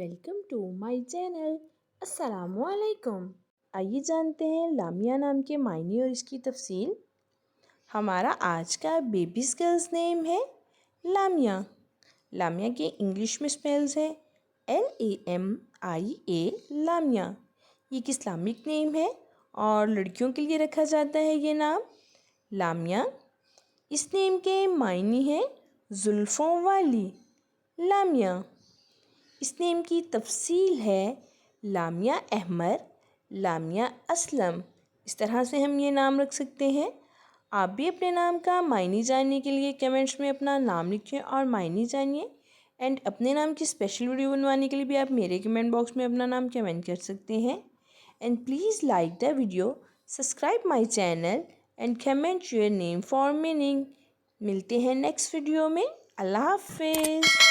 Welcome to my channel. अस्सलामुअलैकुम। आइए जानते हैं लामिया नाम के मायने और इसकी तफसील। हमारा आज का बेबीज़ गर्ल्स नेम है लामिया। लामिया के इंग्लिश में स्पेल्स है LAMIA लामिया। ये एक इस्लामिक नेम है और लड़कियों के लिए रखा जाता है ये नाम लामिया। इस नेम के मायने हैं जुल्फ़ों वाली। लामिया इस नेम की तफसील है लामिया अहमर, लामिया असलम। इस तरह से हम ये नाम रख सकते हैं। आप भी अपने नाम का मायने जानने के लिए कमेंट्स में अपना नाम लिखें और मायने जानिए। एंड अपने नाम की स्पेशल वीडियो बनवाने के लिए भी आप मेरे कमेंट बॉक्स में अपना नाम कमेंट कर सकते हैं। And please like the video, subscribe my channel and comment your name for meaning. मिलते हैं नेक्स्ट वीडियो में। अल्लाह हाफिज़।